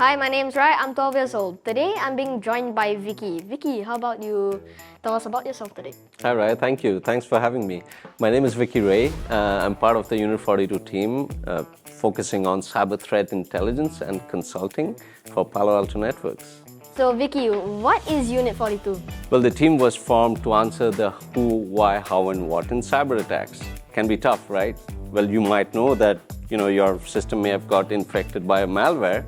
Hi, my name's Rai. I'm 12 years old. Today, I'm being joined by Vicky. Vicky, how about you tell us about yourself today? Hi, Rai. Thank you. Thanks for having me. My name is Vicky Ray. I'm part of the Unit 42 team, focusing on cyber threat intelligence and consulting for Palo-Alto networks. So, Vicky, what is Unit 42? Well, the team was formed to answer the who, why, how, and what in cyber attacks. Can be tough, right? Well, you might know that your system may have got infected by a malware,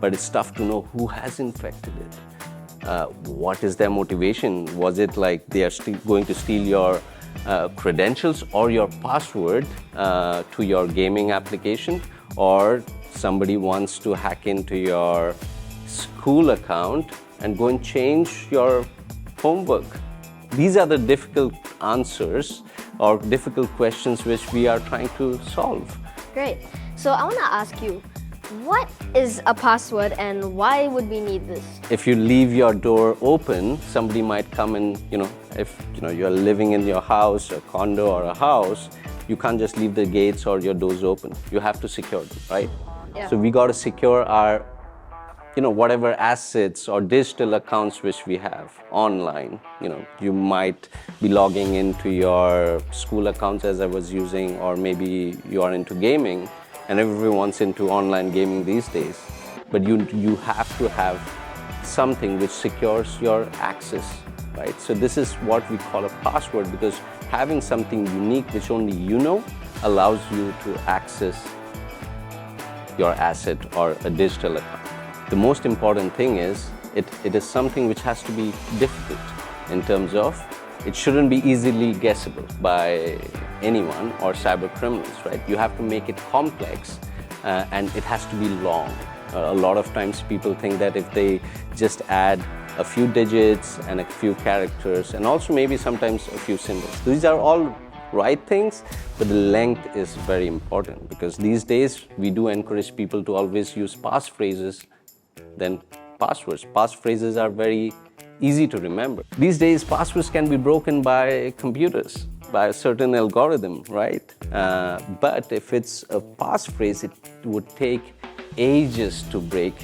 but it's tough to know who has infected it. What is their motivation? Was it like they are going to steal your credentials or your password to your gaming application, or somebody wants to hack into your school account and go and change your homework? These are the difficult answers or difficult questions which we are trying to solve. Great. So I want to ask you, what is a password and why would we need this? If you leave your door open, somebody might come and, if you're living in your house, a condo or a house, you can't just leave the gates or your doors open. You have to secure them, right? Yeah. So we got to secure our, whatever assets or digital accounts which we have online. You might be logging into your school accounts as I was using, or maybe you are into gaming, and everyone's into online gaming these days. But you have to have something which secures your access, right? So this is what we call a password, because having something unique which only you know allows you to access your asset or a digital account. The most important thing is it is something which has to be difficult in terms of it shouldn't be easily guessable by anyone or cyber criminals, right? You have to make it complex and it has to be long. A lot of times people think that if they just add a few digits and a few characters and also maybe sometimes a few symbols. These are all right things, but the length is very important, because these days we do encourage people to always use passphrases than passwords. Passphrases are very easy to remember. These days, passwords can be broken by computers, by a certain algorithm, right? But if it's a passphrase, it would take ages to break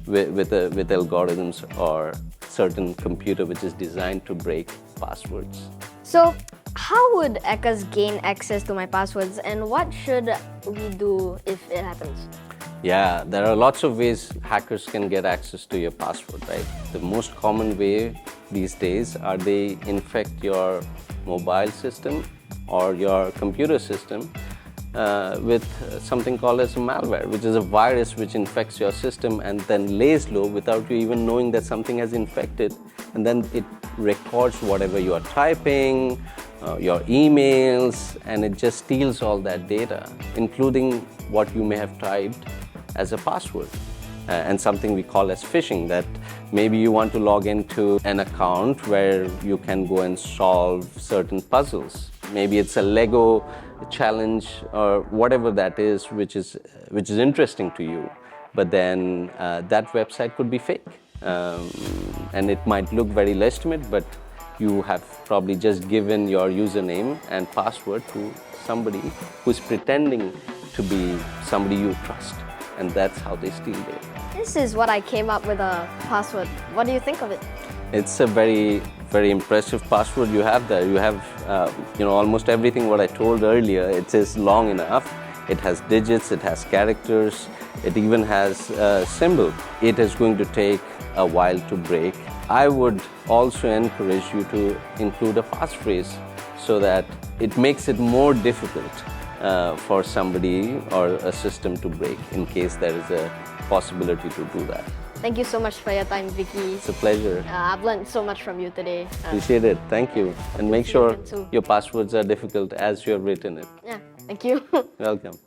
with algorithms or certain computer which is designed to break passwords. So, how would hackers gain access to my passwords, and what should we do if it happens? Yeah, there are lots of ways hackers can get access to your password, right? The most common way these days are they infect your mobile system or your computer system with something called as a malware, which is a virus which infects your system and then lays low without you even knowing that something has infected, and then it records whatever you are typing, your emails, and it just steals all that data, including what you may have typed as a password. And something we call as phishing, that maybe you want to log into an account where you can go and solve certain puzzles. Maybe it's a Lego challenge or whatever that is, which is interesting to you. But then that website could be fake. And it might look very legitimate, but you have probably just given your username and password to somebody who's pretending to be somebody you trust. And that's how they steal data. This is what I came up with a password. What do you think of it? It's a very, very impressive password you have there. You have, almost everything what I told earlier. It is long enough. It has digits, it has characters, it even has a symbol. It is going to take a while to break. I would also encourage you to include a passphrase so that it makes it more difficult for somebody or a system to break, in case there is a possibility to do that. Thank you so much for your time, Vicky. It's a pleasure. I've learned so much from you today. Appreciate it. Thank you. And make sure your passwords are difficult as you have written it. Yeah, thank you. Welcome.